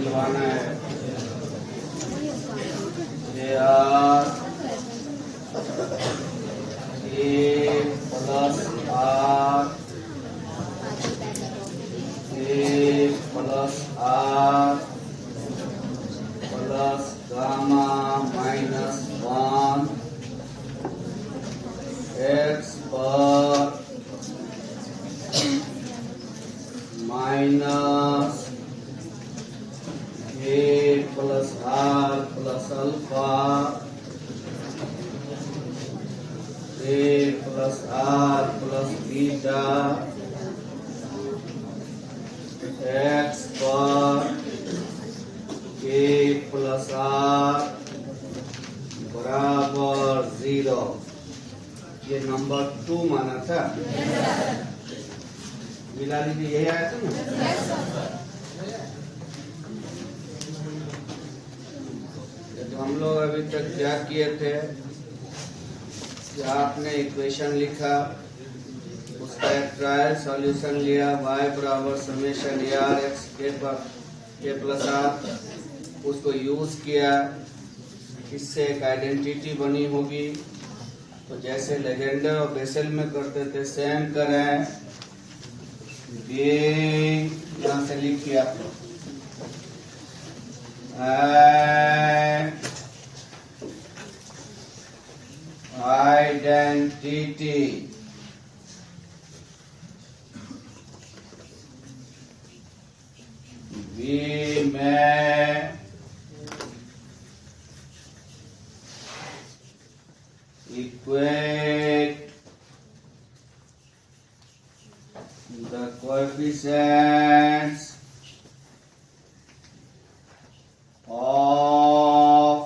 मिलवाना है। A r a plus r a plus r plus gamma minus 1 x पर minus a plus r plus alpha a plus r plus beta x पर a plus are बराबर 0। ये number 2 माना था। मिला लीजिए, यही आया था ना। तो हम लोग अभी तक क्या किए थे कि आपने इक्वेशन लिखा, उसका एक ट्रायल सॉल्यूशन लिया, y बराबर समेशन ए आर एक्स के पर ए प्लस आर, उसको यूज किया, इससे एक आइडेंटिटी बनी होगी। तो जैसे लेजेंडर और बेसेल में करते थे सेम करें। यहाँ से लिखिए आप लोग आइडेंटिटी बी में equate the coefficients of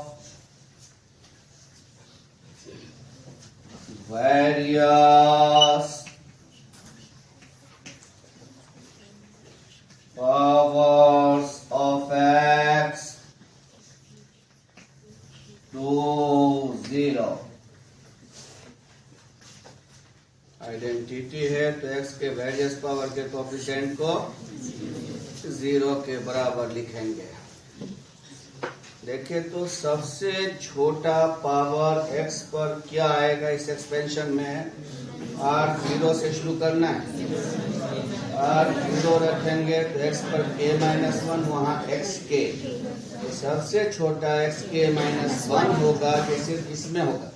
various powers of x to 0। Identity है तो x के वेरियस पावर के कोफिशिएंट को 0 के बराबर लिखेंगे। देखिए तो सबसे छोटा पावर x पर क्या आएगा इस एक्सपेंशन में? r 0 से शुरू करना है, r 0 रखेंगे तो x पर k माइनस 1, वहाँ xk, तो सबसे छोटा xk माइनस 1 होगा, जो सिर्फ इसमें होगा।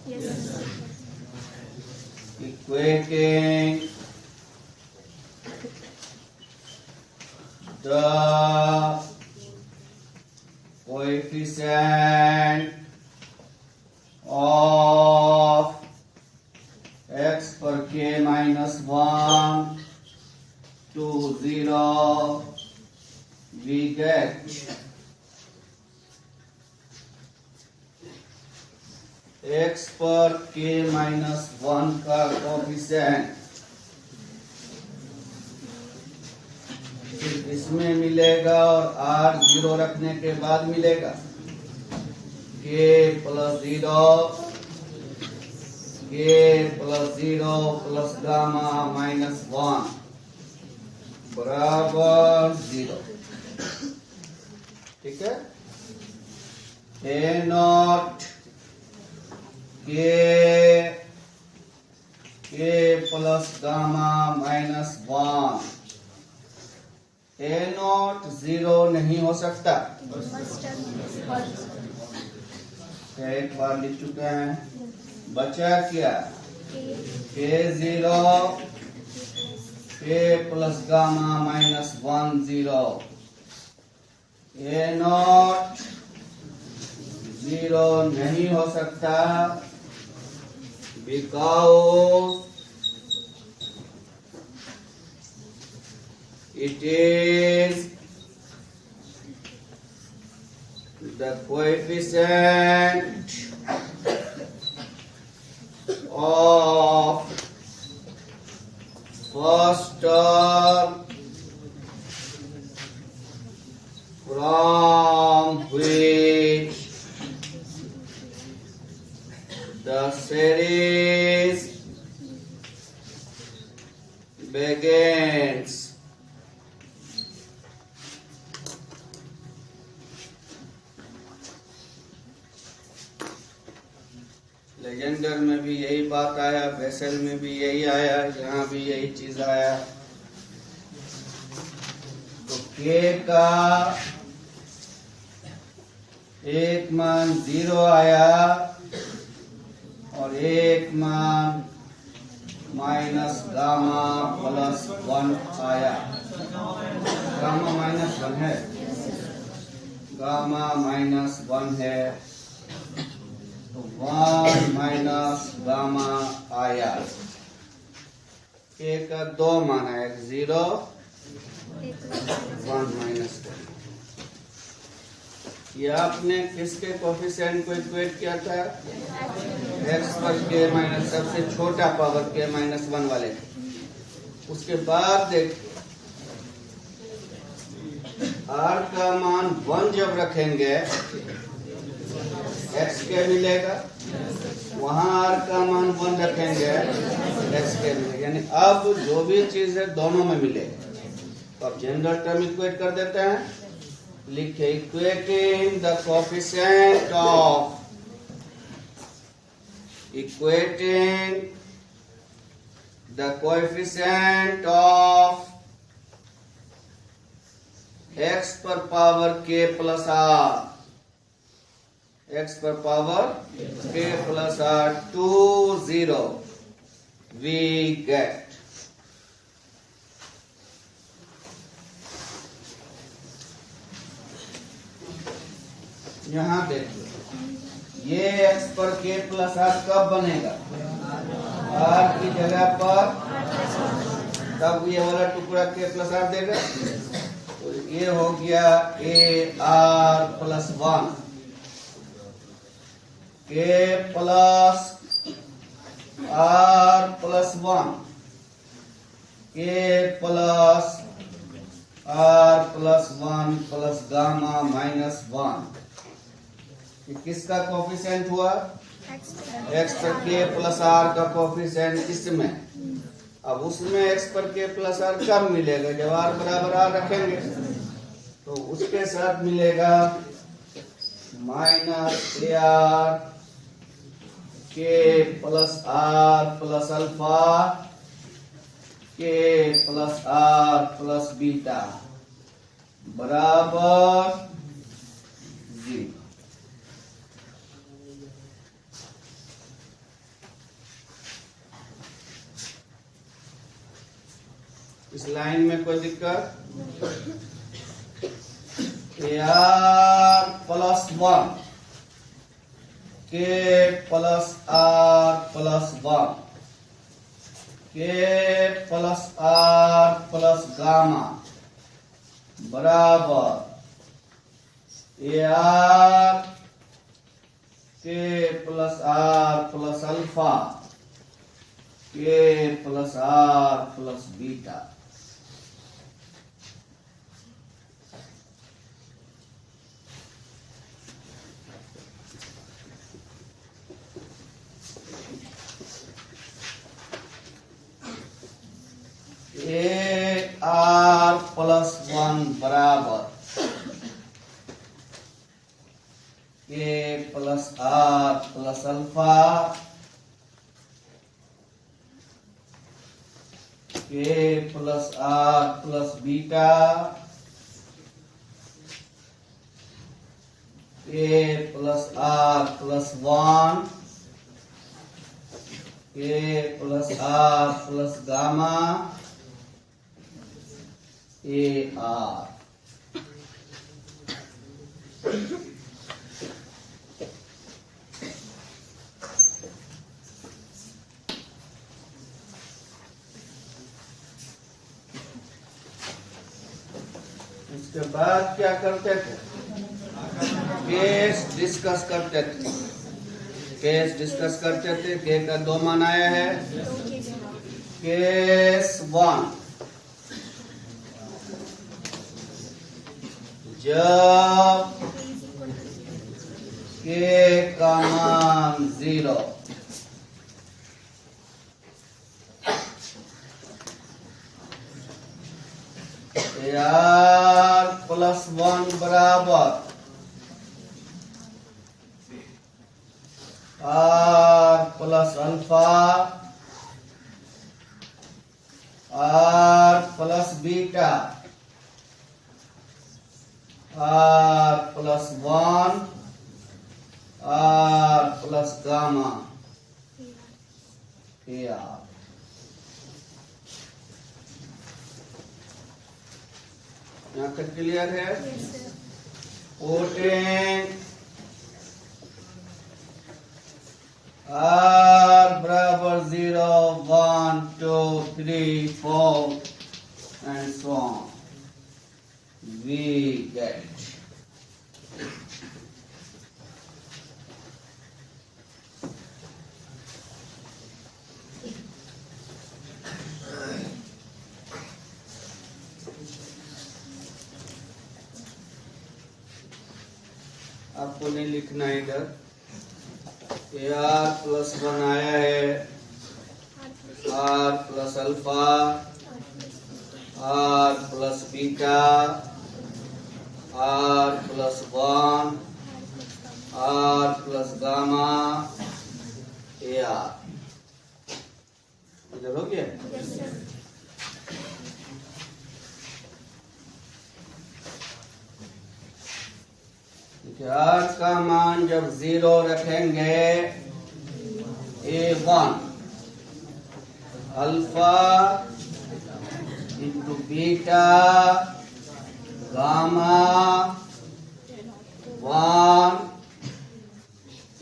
Equating the coefficient of x per k minus 1 to 0, we get x पर k माइनस 1 का कोफिशिएंट सिर्फ इसमें मिलेगा और r 0 रखने के बाद मिलेगा। k plus 0 plus gamma minus 1 बराबर 0। ठीक है। a not k plus gamma minus 1, a not 0 नहीं हो सकता, एक बार लिख चुके हैं। बचा क्या? k0 k plus gamma minus 1 0, a not 0 नहीं हो सकता because it is the coefficient of first term from which the series begins। Legender में भी यही बात आया, बेसल में भी यही आया, यहाँ भी यही चीज आया। तो के का एक मान 0 आया और एक मान माइनस गामा प्लस 1 आया। गामा माइनस 1 है, गामा माइनस 1 है, तो 1 माइनस गामा आया। के का 2 मान आया, 0 1 माइनस। ये आपने किसके कोफिशिएंट को इक्वेट किया था? x पर के माइनस सबसे छोटा पावर के माइनस 1 वाले। उसके बाद देख r का मान 1 जब रखेंगे x के मिलेगा, वहां r का मान 1 रखेंगे x के मिलेगा। यानी अब जो भी चीज है दोनों में मिलेगा। तो अब जनरल टर्म इक्वेट कर देते हैं। लिखे equating the coefficient of x पर power k plus r, x पर power k plus r to 0, we get यहाँ देखिए ये x पर k प्लस r कब बनेगा? r की जगह पर, तब ये वाला टुकड़ा k प्लस r देगा। तो ये हो गया a r plus 1, k plus r plus 1, k plus r plus 1 plus gamma minus 1। किसका कोफिशिएंट हुआ? x पर k प्लस r का कोफिशिएंट इसमें। अब उसमें x पर k प्लस r कब मिलेगा? जब r बराबर r रखेंगे तो उसके साथ मिलेगा minus ar k plus r plus alpha k plus r plus beta बराबर 0। इस लाइन में कोई दिक्कत? आर प्लस 1 के प्लस आर प्लस 1 के प्लस आर प्लस गामा बराबर आर के प्लस आर प्लस अल्फा के plus r plus beta. A r plus 1 बराबर a plus r plus alpha a plus r plus beta a plus r plus 1 a plus r plus gamma a r. उसके बाद क्या करते थे? Case discuss करते थे। Case discuss करते थे। के का 2 मान आया है। केस 1 जब के का मान 0 आर प्लस 1 बराबर r plus alpha r plus beta r plus 1 r plus gamma r. यहाँ तक क्लियर है? पुटिंग R बराबर 0 1 2 3 4 and so on, we get आपको नहीं लिखना है इधर। आर प्लस 1 आया है, r plus alpha r plus beta r plus 1 r plus gamma r. इधर हो गया? आर का मान जब 0 रखेंगे A1 alpha into beta gamma 1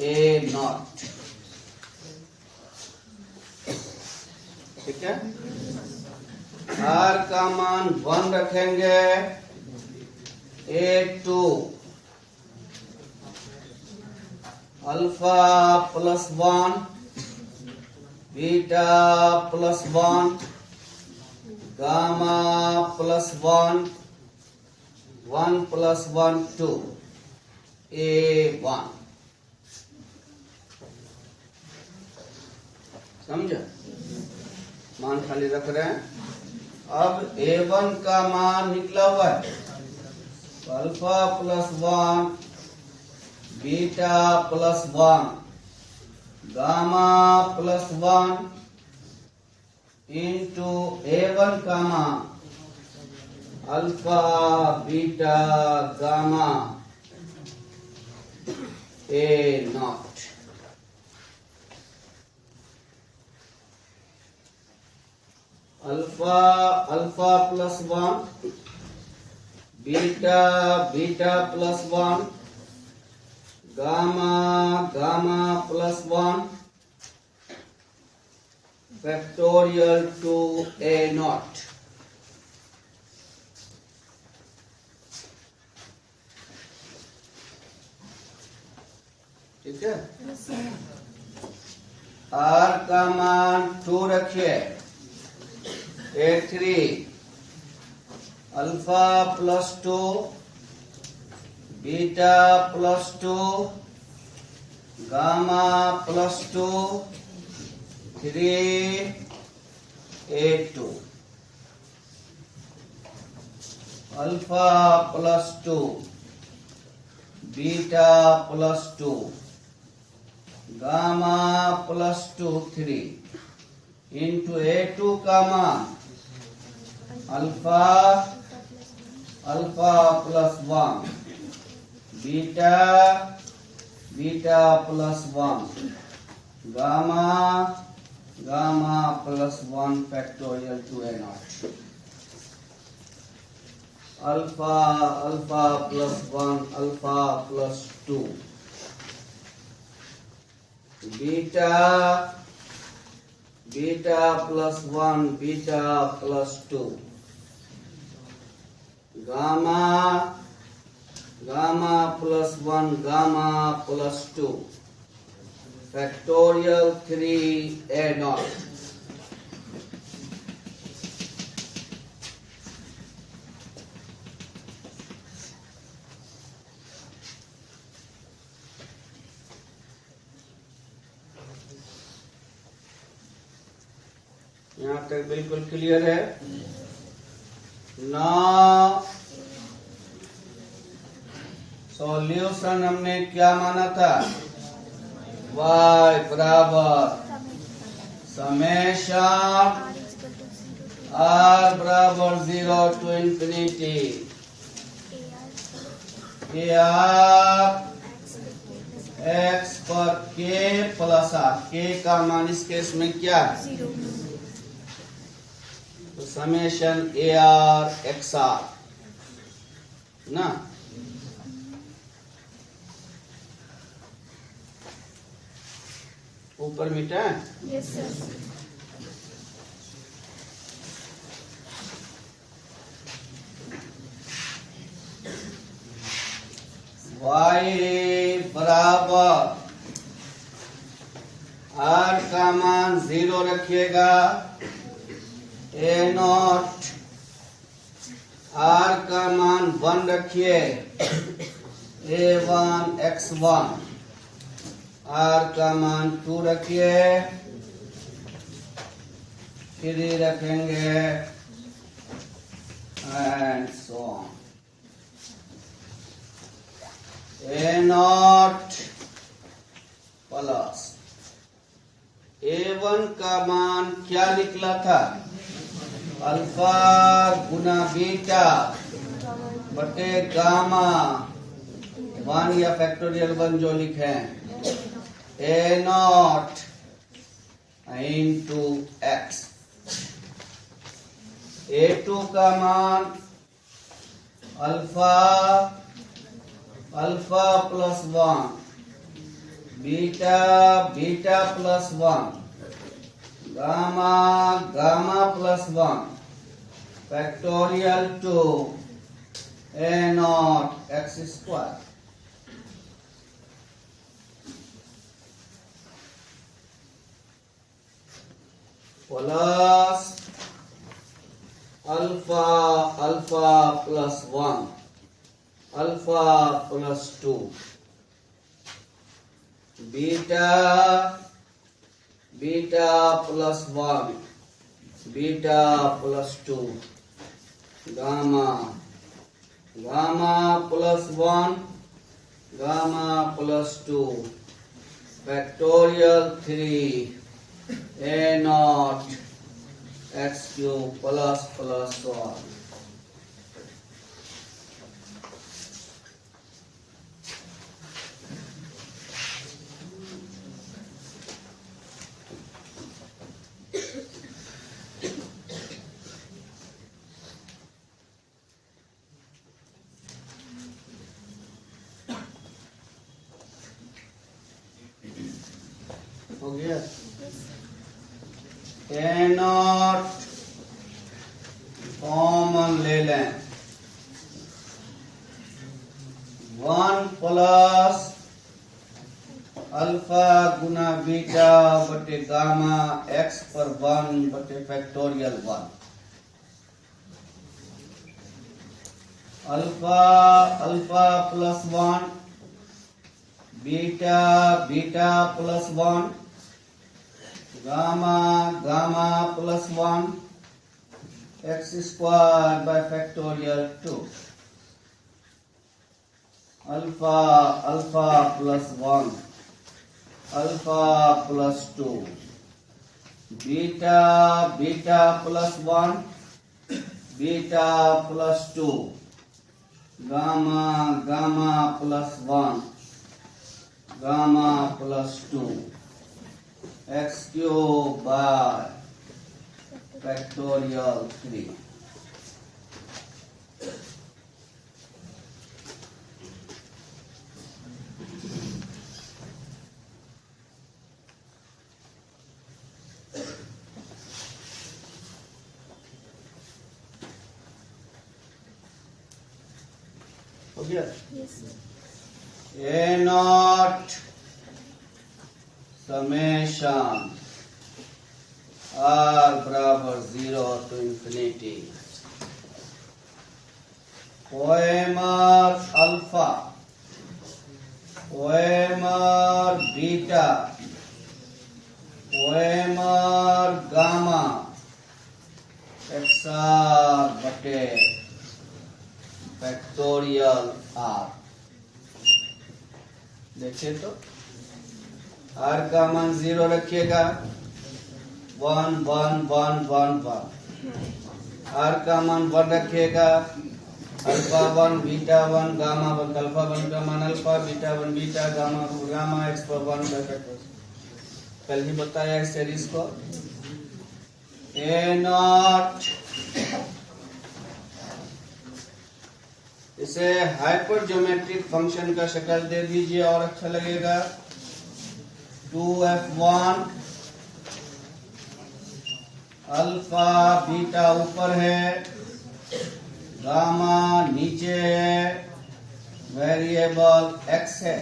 A0, ठीक है? आर का मान 1 रखेंगे A2 alpha plus 1 beta plus 1 gamma plus 1 1 plus 1 2 A1। समझा? मान खाली रख रहे हैं। अब A1 का मान निकला हुआ है, alpha plus 1 beta plus 1 gamma plus 1 into A1 का मान alpha beta gamma A0। Alpha alpha plus 1 beta beta plus 1 gamma gamma plus 1 factorial two A0। ठीक है? आर का मान 2 रखिए। A3 alpha plus 2 beta plus 2 gamma plus 2 3 A2 alpha plus 2 beta plus 2 gamma plus 2 3 into A2 का मान alpha alpha plus 1 beta beta plus 1 gamma gamma plus 1 factorial two A0। Alpha alpha plus 1 alpha plus 2 beta beta plus 1 beta plus 2 gamma gamma plus 1 gamma plus 2 factorial 3 A0। यहाँ तक बिल्कुल clear है ना? Solution हमने क्या माना था? y बराबर समेशन r बराबर 0 to infinity ar x पर k प्लस r, k का मान इस केस में क्या है? तो समेशन ar xr ना, ऊपर मिटा है? Yes sir. y बराबर r का मान 0 रखिएगा, a नॉट r का मान 1 रखिए, a1 x1 r का मान 2 रखिए, 3 रखेंगे and so on. a not plus a1 का मान क्या निकला था? अल्फा गुना बीटा बटे गामा 1 या फैक्टोरियल 1 जो लिखे a not into x। a2 का मान alpha plus 1 beta plus 1 gamma plus 1 factorial 2 a not x square. Plus alpha plus 1 alpha plus 2 beta plus 1 beta plus 2 gamma plus 1 gamma plus 2 factorial 3 a not x cube plus 1। हो गया? a not common ले लें, 1 plus alpha गुना beta बटे gamma x पर 1 बटे factorial 1 alpha plus 1 beta plus 1 gamma plus 1 x square by factorial 2 alpha plus 1 alpha plus 2 beta plus 1 beta plus 2 gamma plus 1 gamma plus 2 x cube by factorial 3। हो गया? Yes sir. a nought summation r बराबर 0 to infinity Pochhammer alpha Pochhammer beta Pochhammer gamma xr बटे factorial r। देखिए तो r का मान 0 रखिएगा, 1 1 1 1 1। r का मान 1 रखिएगा, अल्फा 1 बीटा 1 गामा 1। अल्फा 1 का मान alpha, beta 1 beta, gamma gamma, x पर 1 कल ही बताया इस सीरीज को। a नॉट, इसे हाइपर ज्योमेट्रिक फंक्शन का शक्ल दे दीजिए और अच्छा लगेगा। 2f1 अल्फा बीटा ऊपर है, गामा नीचे है, वेरिएबल x है।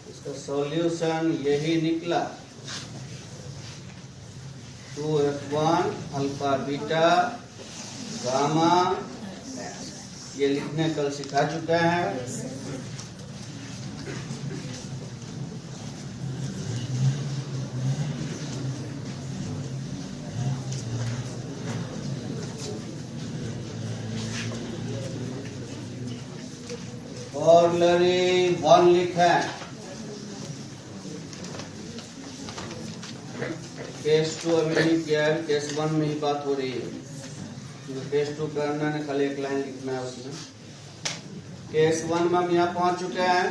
इसका सॉल्यूशन यही निकला। 2f1 अल्फा बीटा गामा, ये लिखने कल सिखा चुका है। कॉर्लरी 1 लिखा है। केस 2 अभी नहीं किया है, केस 1 में ही बात हो रही है। केस 2 करना है, खाली एक लाइन लिखना है उसमें। केस 1 में हम यहाँ पहुंच चुके हैं।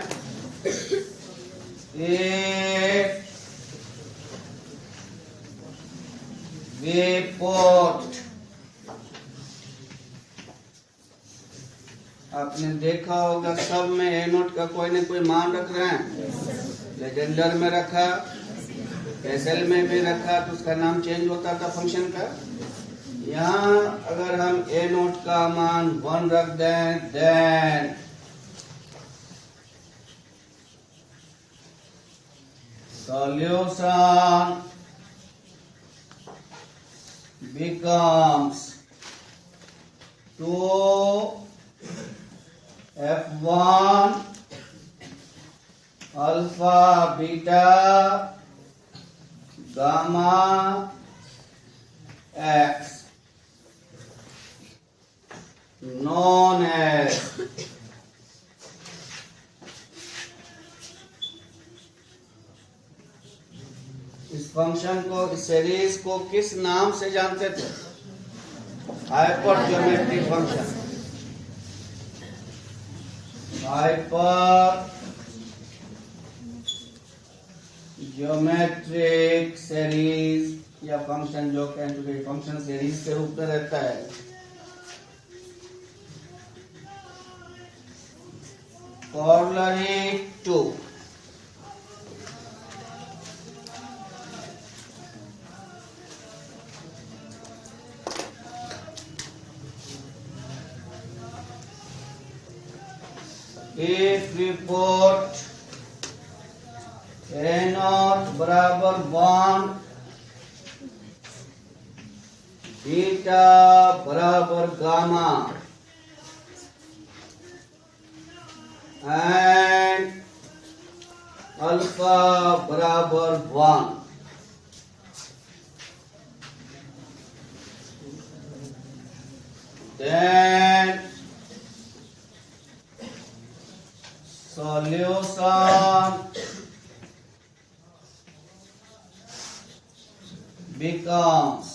वेपोर्ट, आपने देखा होगा सब में ए नोट का कोई न कोई मान रख रहे हैं। लेजेंडर में रखा, एसएल में भी रखा, तो उसका नाम चेंज होता था फंक्शन का। यहाँ अगर हम ए नोट का मान 1 रख दें, then solution becomes 2f1 alpha beta gamma x known as इस फंक्शन को, इस सीरीज को किस नाम से जानते थे? Hypergeometric function. Hypergeometric series या फंक्शन, जो कहें फंक्शन सीरीज के रूप में रहता है। कॉर्लरी 2, if we put a naught बराबर 1, बीटा बराबर गामा एंड अल्फा बराबर 1, then solution becomes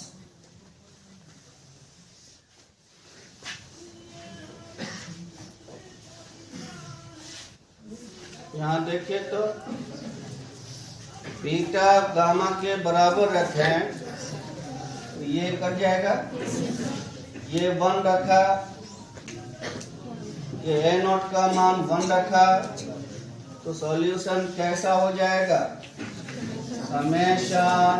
यहाँ देखिए तो बीटा गामा के बराबर रखें तो ये कट जाएगा। ये 1 रखा, ये ए नोट का मान 1 रखा, तो सॉल्यूशन कैसा हो जाएगा? समेशन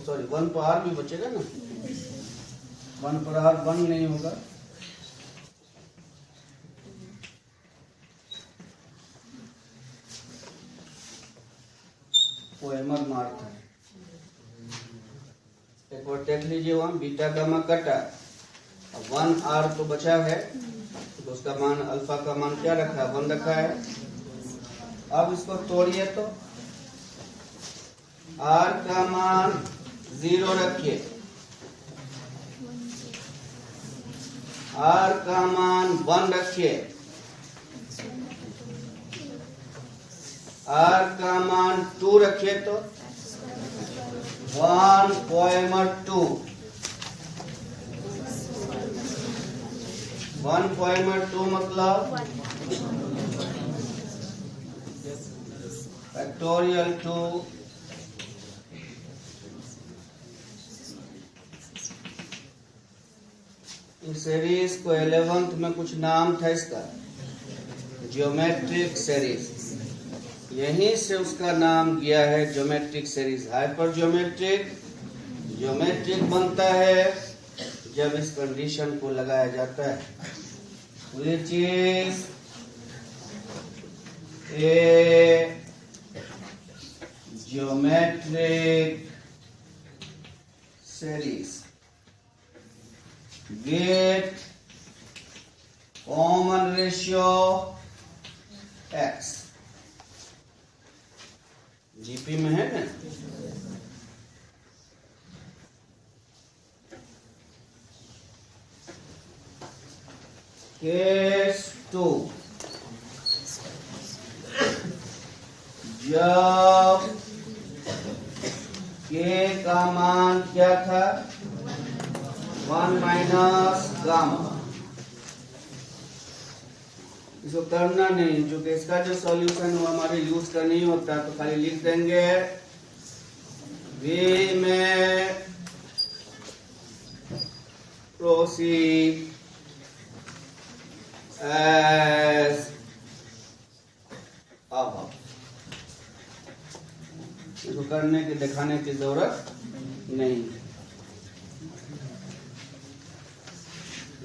सॉरी 1 पर आर भी बचेगा ना, 1 पर आर 1 नहीं होगा। पोएमर मार्क है एक बार देख लीजिए वहां बीटा गामा कटा, 1r तो बचा है, तो उसका मान अल्फा का मान क्या रखा है, 1 रखा है। अब इसको तोड़िए तो r का मान 0 रखिए, r का मान 1 रखिए, r का मान 2 रखिए तो 1.2, 1.2 मतलब फैक्टोरियल 2 इस सीरीज को 11th में कुछ नाम था इसका, ज्योमेट्रिक सीरीज, यहीं से उसका नाम गया है ज्योमेट्रिक सीरीज। हाइपर ज्योमेट्रिक बनता है जब इस कंडीशन को लगाया जाता है, which is a geometric series with common ratio x। GP में है ना, केस 2, जब के का मान क्या था, 1 माइनस गामा। इसको करना नहीं, क्योंकि इसका जो सॉल्यूशन वो हमारे यूज का नहीं होता, तो खाली लिख देंगे वे में प्रोसीड एज अब। इसको करने की दिखाने की जरूरत नहीं।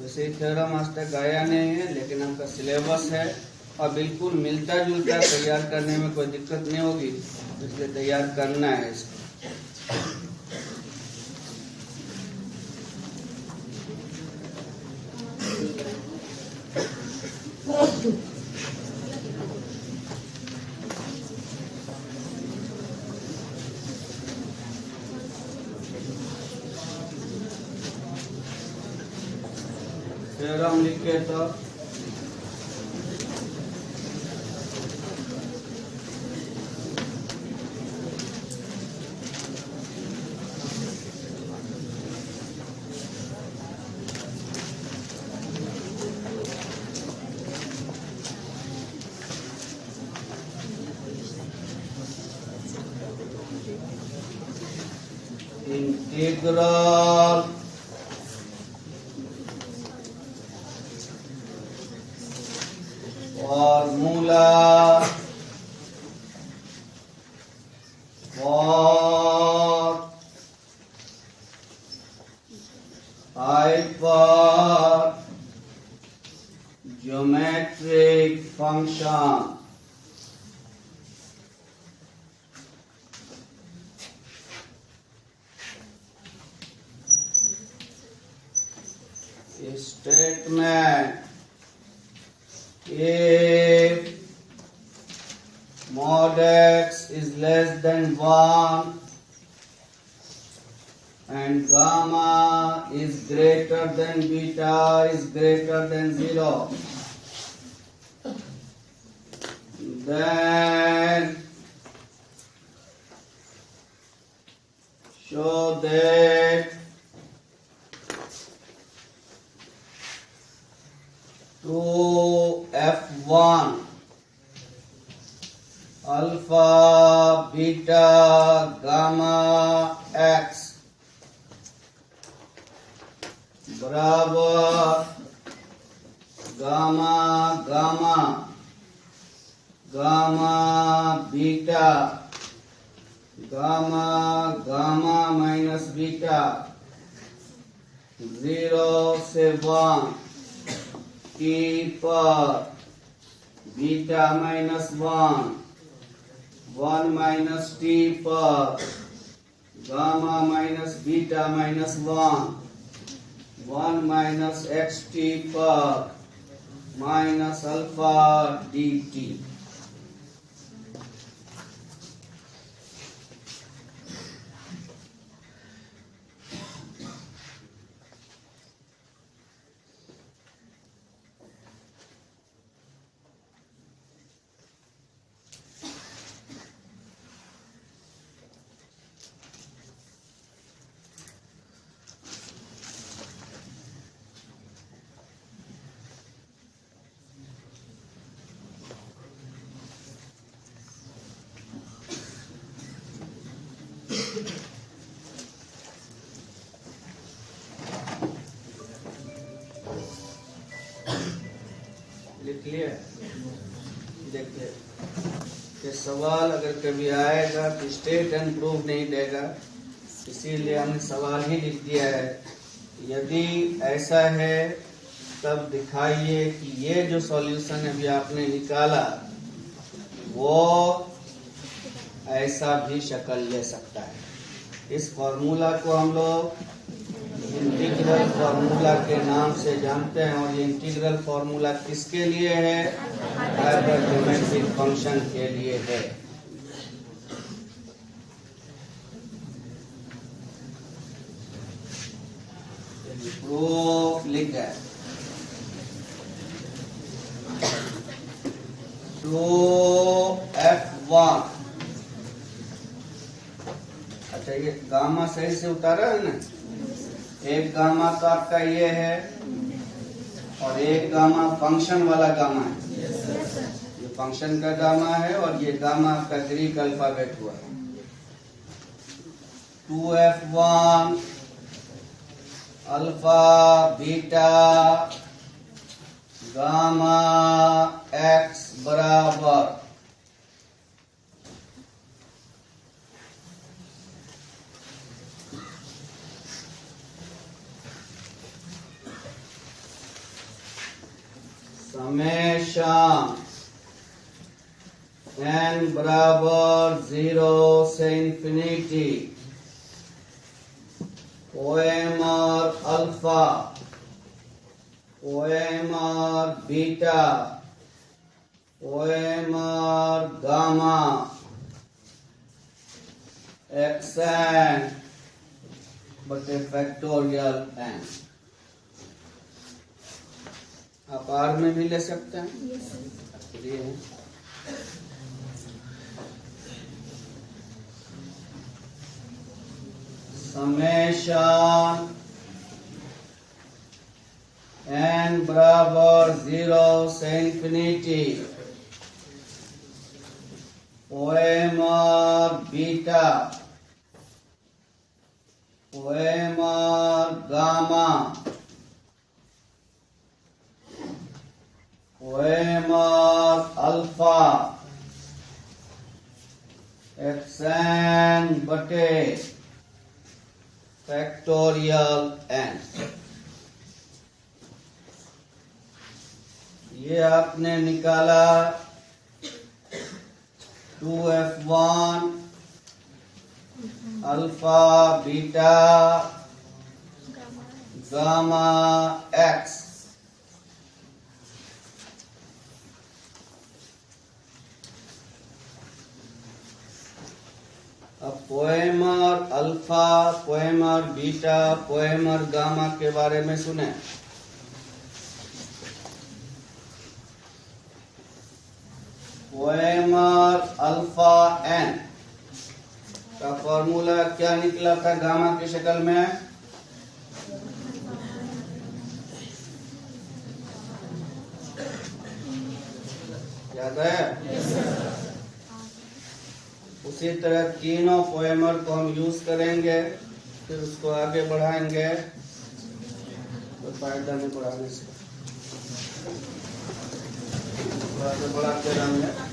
वैसे थ्योरम आज तक आया नहीं है, लेकिन हमका सिलेबस है और बिल्कुल मिलता जुलता, तैयार करने में कोई दिक्कत नहीं होगी, इसलिए तैयार करना है इसको। थ्योरम लिखे तो integral formula for hyper geometric function. Statement: if mod x is less than 1 and gamma is greater than beta is greater than 0, then show that 2f1 alpha beta gamma x बराबर gamma gamma gamma beta gamma gamma minus beta 0 से 1 t पर beta minus 1 1 minus t पर gamma minus beta minus 1 minus xt पर minus alpha dt। लिख लिया। देखिए ये सवाल अगर कभी आएगा तो स्टेट एंड प्रूफ नहीं देगा, इसीलिए हमने सवाल ही लिख दिया है। यदि ऐसा है तब दिखाइए कि ये जो सॉल्यूशन अभी आपने निकाला वो ऐसा भी शक्ल ले सकता है। इस फॉर्मूला को हम लोग इंटीग्रल फॉर्मूला के नाम से जानते हैं, और ये इंटीग्रल फॉर्मूला किसके लिए है? हाइपरज्योमेट्रिक फंक्शन के लिए है। प्रूफ लिख है टू F1। अच्छा ये गामा सही से उतारा है ना? एक गामा तो आपका ये है और एक गामा फंक्शन वाला गामा है। ये फंक्शन का गामा है और ये गामा आपका ग्रीक अल्फाबेट हुआ। 2F1 alpha beta gamma x बराबर समेशन n बराबर 0 से infinity OMR alpha OMR beta OMR gamma xn बटे फैक्टोरियल n। आप आर में भी ले सकते हैं। ये है समेशन n बराबर 0 से infinity OMR beta OMR gamma OMR alpha xn बटे फैक्टोरियल n। ये आपने निकाला 2F1 alpha beta gamma x। अब पोएमर alpha Pochhammer beta Pochhammer gamma के बारे में सुने। पोएमर अल्फा n का फॉर्मूला क्या निकला था गामा की शक्ल में? याद है? उसी तरह तीनों पोएमर को हम यूज करेंगे, फिर उसको आगे बढ़ाएंगे तो फायदा नहीं बढ़ाने से, आगे बढ़ाते रहेंगे।